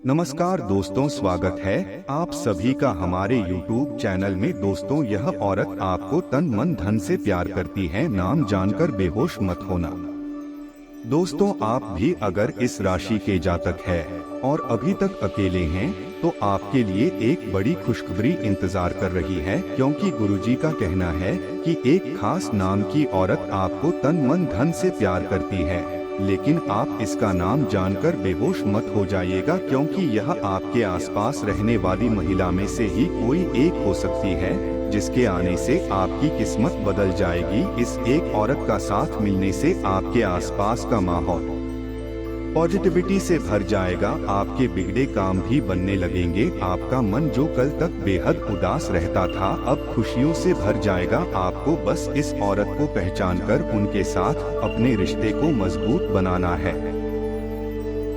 नमस्कार दोस्तों, स्वागत है आप सभी का हमारे YouTube चैनल में। दोस्तों, यह औरत आपको तन मन धन से प्यार करती है, नाम जानकर बेहोश मत होना। दोस्तों, आप भी अगर इस राशि के जातक है और अभी तक अकेले हैं तो आपके लिए एक बड़ी खुशखबरी इंतजार कर रही है, क्योंकि गुरुजी का कहना है कि एक खास नाम की औरत आपको तन मन धन से प्यार करती है। लेकिन आप इसका नाम जानकर बेहोश मत हो जाइएगा, क्योंकि यह आपके आसपास रहने वाली महिला में से ही कोई एक हो सकती है, जिसके आने से आपकी किस्मत बदल जाएगी। इस एक औरत का साथ मिलने से आपके आसपास का माहौल पॉजिटिविटी से भर जाएगा, आपके बिगड़े काम भी बनने लगेंगे। आपका मन जो कल तक बेहद उदास रहता था, अब खुशियों से भर जाएगा। आपको बस इस औरत को पहचानकर उनके साथ अपने रिश्ते को मजबूत बनाना है।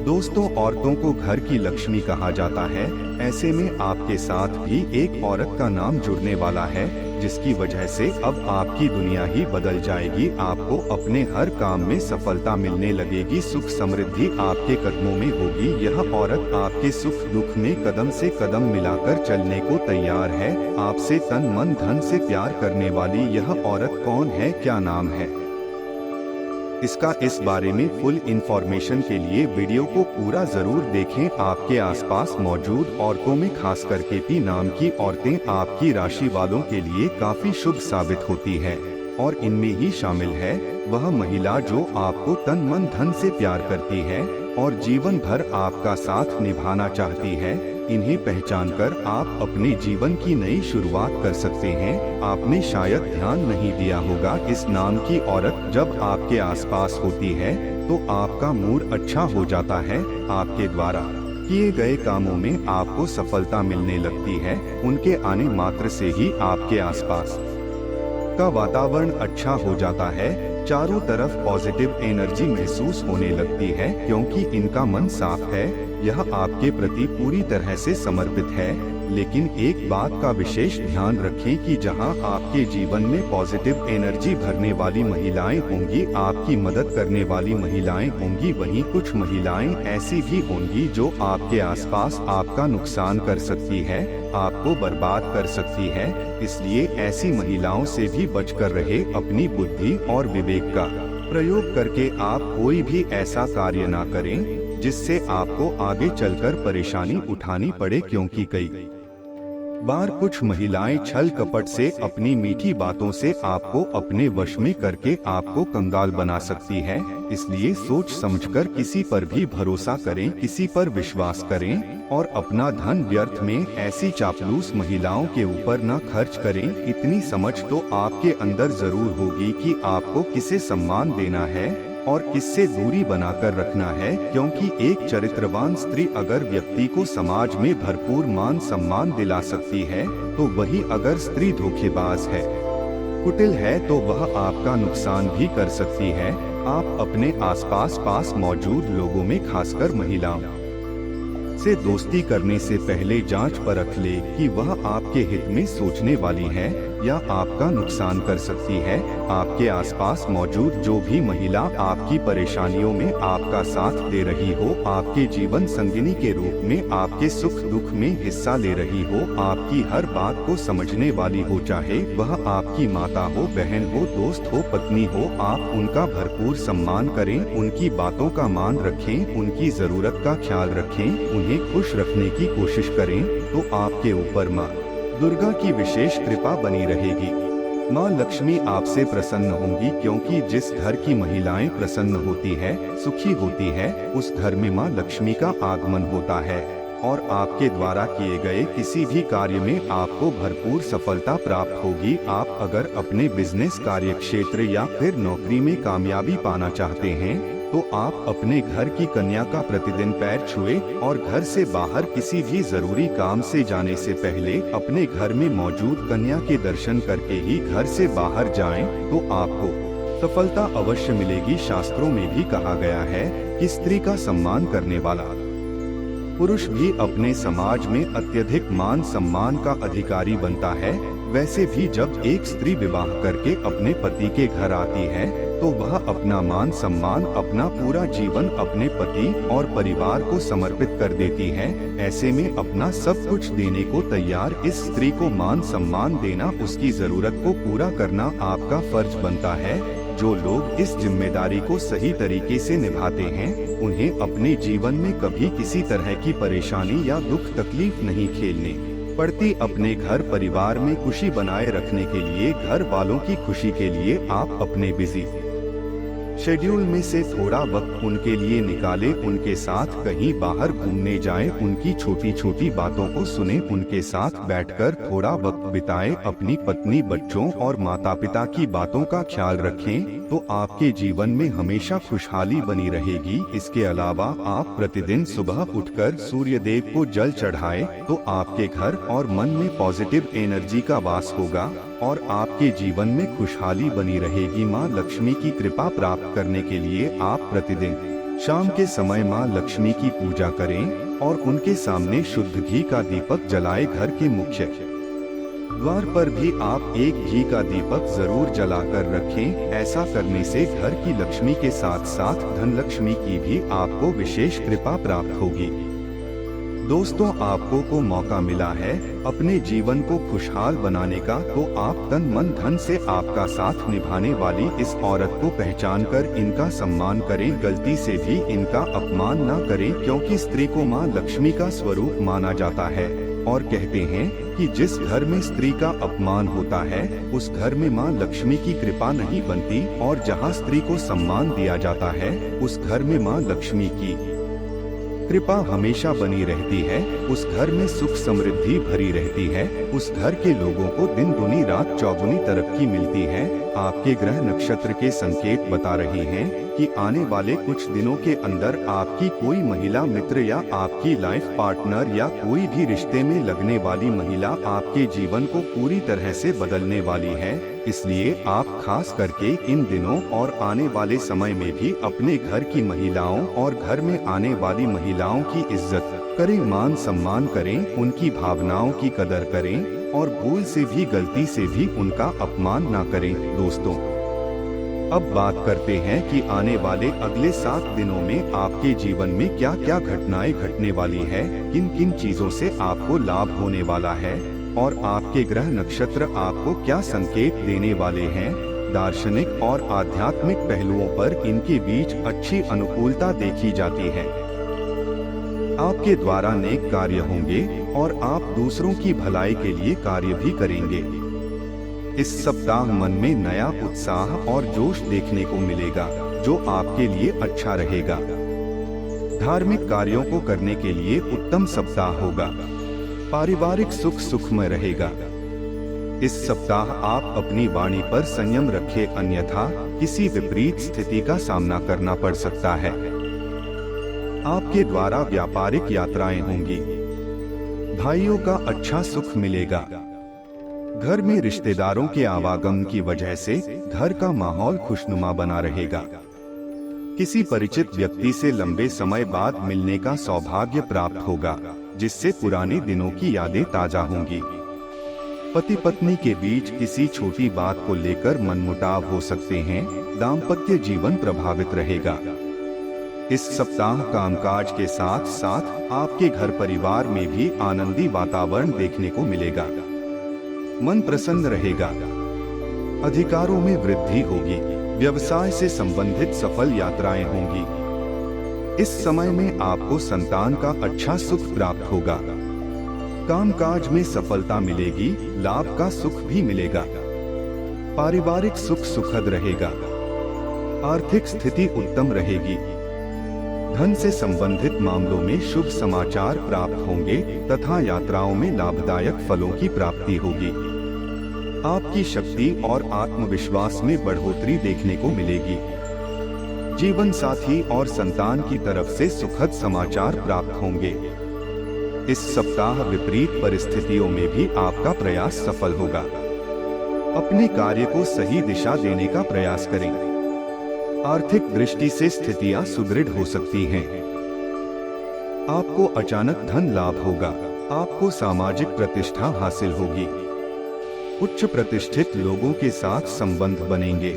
दोस्तों, औरतों को घर की लक्ष्मी कहा जाता है, ऐसे में आपके साथ भी एक औरत का नाम जुड़ने वाला है, जिसकी वजह से अब आपकी दुनिया ही बदल जाएगी। आपको अपने हर काम में सफलता मिलने लगेगी, सुख समृद्धि आपके कदमों में होगी। यह औरत आपके सुख दुख में कदम से कदम मिलाकर चलने को तैयार है। आपसे तन मन धन से प्यार करने वाली यह औरत कौन है, क्या नाम है, इसका इस बारे में फुल इंफॉर्मेशन के लिए वीडियो को पूरा जरूर देखें। आपके आसपास मौजूद औरतों में खास करके पी नाम की औरतें आपकी राशि वालों के लिए काफी शुभ साबित होती है, और इनमें ही शामिल है वह महिला जो आपको तन मन धन से प्यार करती है और जीवन भर आपका साथ निभाना चाहती है। इन्हें पहचानकर आप अपने जीवन की नई शुरुआत कर सकते हैं। आपने शायद ध्यान नहीं दिया होगा, इस नाम की औरत जब आपके आसपास होती है तो आपका मूड अच्छा हो जाता है। आपके द्वारा किए गए कामों में आपको सफलता मिलने लगती है। उनके आने मात्र से ही आपके आसपास का वातावरण अच्छा हो जाता है। चारों तरफ पॉजिटिव एनर्जी महसूस होने लगती है, क्योंकि इनका मन साफ है। यह आपके प्रति पूरी तरह से समर्पित है। लेकिन एक बात का विशेष ध्यान रखें कि जहां आपके जीवन में पॉजिटिव एनर्जी भरने वाली महिलाएं होंगी, आपकी मदद करने वाली महिलाएं होंगी, वहीं कुछ महिलाएं ऐसी भी होंगी जो आपके आसपास आपका नुकसान कर सकती है, आपको बर्बाद कर सकती है। इसलिए ऐसी महिलाओं से भी बचकर रहे। अपनी बुद्धि और विवेक का प्रयोग करके आप कोई भी ऐसा कार्य ना करें जिससे आपको आगे चलकर परेशानी उठानी पड़े, क्योंकि कई बार कुछ महिलाएं छल कपट से अपनी मीठी बातों से आपको अपने वश में करके आपको कंगाल बना सकती है। इसलिए सोच समझकर किसी पर भी भरोसा करें, किसी पर विश्वास करें और अपना धन व्यर्थ में ऐसी चापलूस महिलाओं के ऊपर न खर्च करें। इतनी समझ तो आपके अंदर जरूर होगी कि आपको किसे सम्मान देना है और किससे दूरी बनाकर रखना है, क्योंकि एक चरित्रवान स्त्री अगर व्यक्ति को समाज में भरपूर मान सम्मान दिला सकती है, तो वही अगर स्त्री धोखेबाज है, कुटिल है, तो वह आपका नुकसान भी कर सकती है। आप अपने आसपास मौजूद लोगों में खासकर महिलाओं से दोस्ती करने से पहले जांच परख ले कि वह आपके हित में सोचने वाली है या आपका नुकसान कर सकती है। आपके आसपास मौजूद जो भी महिला आपकी परेशानियों में आपका साथ दे रही हो, आपके जीवन संगिनी के रूप में आपके सुख दुख में हिस्सा ले रही हो, आपकी हर बात को समझने वाली हो, चाहे वह आपकी माता हो, बहन हो, दोस्त हो, पत्नी हो, आप उनका भरपूर सम्मान करें, उनकी बातों का मान रखें, उनकी जरूरत का ख्याल रखें, उन्हें खुश रखने की कोशिश करें, तो आपके ऊपर माँ दुर्गा की विशेष कृपा बनी रहेगी। माँ लक्ष्मी आपसे प्रसन्न होंगी, क्योंकि जिस घर की महिलाएं प्रसन्न होती है, सुखी होती है, उस घर में माँ लक्ष्मी का आगमन होता है और आपके द्वारा किए गए किसी भी कार्य में आपको भरपूर सफलता प्राप्त होगी। आप अगर अपने बिजनेस कार्य क्षेत्र या फिर नौकरी में कामयाबी पाना चाहते हैं, तो आप अपने घर की कन्या का प्रतिदिन पैर छुए और घर से बाहर किसी भी जरूरी काम से जाने से पहले अपने घर में मौजूद कन्या के दर्शन करके ही घर से बाहर जाएं, तो आपको सफलता अवश्य मिलेगी। शास्त्रों में भी कहा गया है कि स्त्री का सम्मान करने वाला पुरुष भी अपने समाज में अत्यधिक मान सम्मान का अधिकारी बनता है। वैसे भी जब एक स्त्री विवाह करके अपने पति के घर आती है तो वह अपना मान सम्मान, अपना पूरा जीवन अपने पति और परिवार को समर्पित कर देती है। ऐसे में अपना सब कुछ देने को तैयार इस स्त्री को मान सम्मान देना, उसकी जरूरत को पूरा करना आपका फर्ज बनता है। जो लोग इस जिम्मेदारी को सही तरीके से निभाते हैं, उन्हें अपने जीवन में कभी किसी तरह की परेशानी या दुख तकलीफ नहीं झेलनी पड़ती। अपने घर परिवार में खुशी बनाए रखने के लिए, घर वालों की खुशी के लिए आप अपने बिजी शेड्यूल में से थोड़ा वक्त उनके लिए निकालें, उनके साथ कहीं बाहर घूमने जाएं, उनकी छोटी छोटी बातों को सुनें, उनके साथ बैठकर थोड़ा वक्त बिताएं, अपनी पत्नी, बच्चों और माता पिता की बातों का ख्याल रखें, तो आपके जीवन में हमेशा खुशहाली बनी रहेगी। इसके अलावा आप प्रतिदिन सुबह उठकर सूर्य देव को जल चढ़ाएं, तो आपके घर और मन में पॉजिटिव एनर्जी का वास होगा और आपके जीवन में खुशहाली बनी रहेगी। माँ लक्ष्मी की कृपा प्राप्त करने के लिए आप प्रतिदिन शाम के समय माँ लक्ष्मी की पूजा करें और उनके सामने शुद्ध घी का दीपक जलाएं। घर के मुख्य द्वार पर भी आप एक घी का दीपक जरूर जलाकर रखें। ऐसा करने से घर की लक्ष्मी के साथ साथ धन लक्ष्मी की भी आपको विशेष कृपा प्राप्त होगी। दोस्तों, आपको को मौका मिला है अपने जीवन को खुशहाल बनाने का, तो आप तन मन धन से आपका साथ निभाने वाली इस औरत को पहचान कर इनका सम्मान करें। गलती से भी इनका अपमान न करें, क्योंकि स्त्री को माँ लक्ष्मी का स्वरूप माना जाता है और कहते हैं कि जिस घर में स्त्री का अपमान होता है उस घर में माँ लक्ष्मी की कृपा नहीं बनती, और जहाँ स्त्री को सम्मान दिया जाता है उस घर में माँ लक्ष्मी की कृपा हमेशा बनी रहती है। उस घर में सुख समृद्धि भरी रहती है। उस घर के लोगों को दिन दुनी रात चौगुनी तरक्की मिलती है। आपके ग्रह नक्षत्र के संकेत बता रहे हैं कि आने वाले कुछ दिनों के अंदर आपकी कोई महिला मित्र या आपकी लाइफ पार्टनर या कोई भी रिश्ते में लगने वाली महिला आपके जीवन को पूरी तरह से बदलने वाली है। इसलिए आप खास करके इन दिनों और आने वाले समय में भी अपने घर की महिलाओं और घर में आने वाली महिलाओं की इज्जत करें, मान सम्मान करें, उनकी भावनाओं की कदर करें और भूल से भी गलती से भी उनका अपमान ना करें। दोस्तों, अब बात करते हैं कि आने वाले अगले 7 दिनों में आपके जीवन में क्या क्या घटनाएं घटने वाली है, किन किन चीजों से आपको लाभ होने वाला है और आपके ग्रह नक्षत्र आपको क्या संकेत देने वाले हैं। दार्शनिक और आध्यात्मिक पहलुओं पर इनके बीच अच्छी अनुकूलता देखी जाती है। आपके द्वारा नेक कार्य होंगे और आप दूसरों की भलाई के लिए कार्य भी करेंगे। इस सप्ताह मन में नया उत्साह और जोश देखने को मिलेगा, जो आपके लिए अच्छा रहेगा। धार्मिक कार्यों को करने के लिए उत्तम सप्ताह होगा। पारिवारिक सुख सुखमय रहेगा। इस सप्ताह आप अपनी वाणी पर संयम रखें, अन्यथा किसी विपरीत स्थिति का सामना करना पड़ सकता है। आपके द्वारा व्यापारिक यात्राएं होंगी। भाइयों का अच्छा सुख मिलेगा। घर में रिश्तेदारों के आवागमन की वजह से घर का माहौल खुशनुमा बना रहेगा। किसी परिचित व्यक्ति से लंबे समय बाद मिलने का सौभाग्य प्राप्त होगा, जिससे पुराने दिनों की यादें ताजा होंगी। पति पत्नी के बीच किसी छोटी बात को लेकर मनमुटाव हो सकते हैं। दाम्पत्य जीवन प्रभावित रहेगा। इस सप्ताह कामकाज के साथ साथ आपके घर परिवार में भी आनंदी वातावरण देखने को मिलेगा। मन प्रसन्न रहेगा। अधिकारों में वृद्धि होगी। व्यवसाय से संबंधित सफल यात्राएं होंगी। इस समय में आपको संतान का अच्छा सुख प्राप्त होगा। कामकाज में सफलता मिलेगी। लाभ का सुख भी मिलेगा। पारिवारिक सुख सुखद रहेगा। आर्थिक स्थिति उत्तम रहेगी। धन से संबंधित मामलों में शुभ समाचार प्राप्त होंगे तथा यात्राओं में लाभदायक फलों की प्राप्ति होगी। आपकी शक्ति और आत्मविश्वास में बढ़ोतरी देखने को मिलेगी। जीवन साथी और संतान की तरफ से सुखद समाचार प्राप्त होंगे। इस सप्ताह विपरीत परिस्थितियों में भी आपका प्रयास सफल होगा। अपने कार्य को सही दिशा देने का प्रयास करें। आर्थिक दृष्टि से स्थितियां सुदृढ़ हो सकती हैं। आपको अचानक धन लाभ होगा। आपको सामाजिक प्रतिष्ठा हासिल होगी। उच्च प्रतिष्ठित लोगों के साथ संबंध बनेंगे।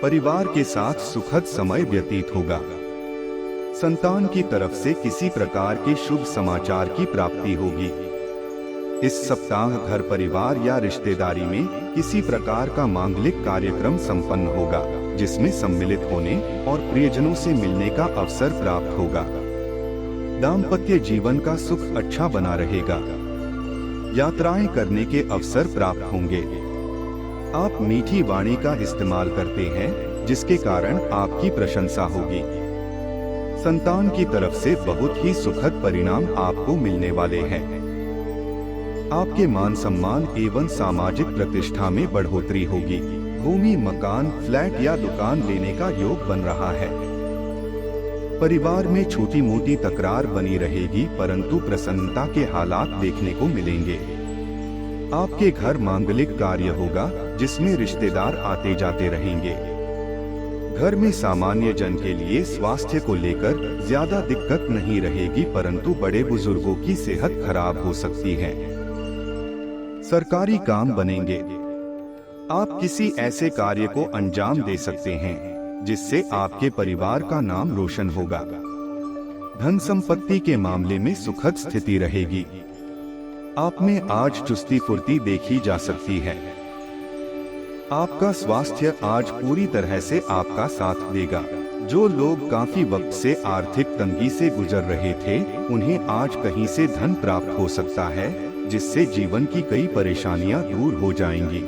परिवार के साथ सुखद समय व्यतीत होगा। संतान की तरफ से किसी प्रकार के शुभ समाचार की प्राप्ति होगी। इस सप्ताह घर परिवार या रिश्तेदारी में किसी प्रकार का मांगलिक कार्यक्रम संपन्न होगा, जिसमें सम्मिलित होने और प्रियजनों से मिलने का अवसर प्राप्त होगा। दाम्पत्य जीवन का सुख अच्छा बना रहेगा। यात्राएं करने के अवसर प्राप्त होंगे। आप मीठी वाणी का इस्तेमाल करते हैं, जिसके कारण आपकी प्रशंसा होगी। संतान की तरफ से बहुत ही सुखद परिणाम आपको मिलने वाले हैं। आपके मान सम्मान एवं सामाजिक प्रतिष्ठा में बढ़ोतरी होगी। भूमि, मकान, फ्लैट या दुकान लेने का योग बन रहा है। परिवार में छोटी मोटी तकरार बनी रहेगी, परंतु प्रसन्नता के हालात देखने को मिलेंगे। आपके घर मांगलिक कार्य होगा, जिसमें रिश्तेदार आते जाते रहेंगे। घर में सामान्य जन के लिए स्वास्थ्य को लेकर ज्यादा दिक्कत नहीं रहेगी, परंतु बड़े बुजुर्गों की सेहत खराब हो सकती है। सरकारी काम बनेंगे। आप किसी ऐसे कार्य को अंजाम दे सकते हैं, जिससे आपके परिवार का नाम रोशन होगा। धन संपत्ति के मामले में सुखद स्थिति रहेगी। आप में आज चुस्ती फुर्ती देखी जा सकती है। आपका स्वास्थ्य आज पूरी तरह से आपका साथ देगा। जो लोग काफी वक्त से आर्थिक तंगी से गुजर रहे थे, उन्हें आज कहीं से धन प्राप्त हो सकता है, जिससे जीवन की कई परेशानियां दूर हो जाएंगी।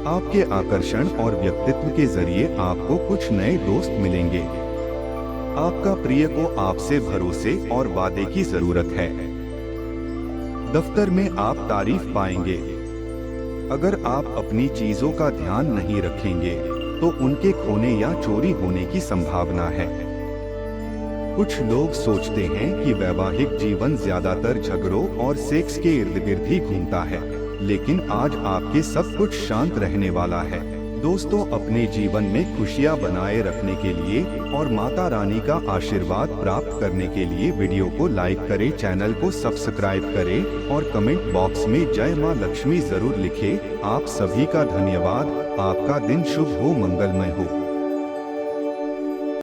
आपके आकर्षण और व्यक्तित्व के जरिए आपको कुछ नए दोस्त मिलेंगे। आपका प्रिय को आपसे भरोसे और वादे की जरूरत है। दफ्तर में आप तारीफ पाएंगे। अगर आप अपनी चीजों का ध्यान नहीं रखेंगे, तो उनके खोने या चोरी होने की संभावना है। कुछ लोग सोचते हैं कि वैवाहिक जीवन ज्यादातर झगड़ों और सेक्स के इर्द गिर्द ही घूमता है, लेकिन आज आपके सब कुछ शांत रहने वाला है। दोस्तों, अपने जीवन में खुशियां बनाए रखने के लिए और माता रानी का आशीर्वाद प्राप्त करने के लिए वीडियो को लाइक करें, चैनल को सब्सक्राइब करें और कमेंट बॉक्स में जय मां लक्ष्मी जरूर लिखें। आप सभी का धन्यवाद। आपका दिन शुभ हो, मंगलमय हो।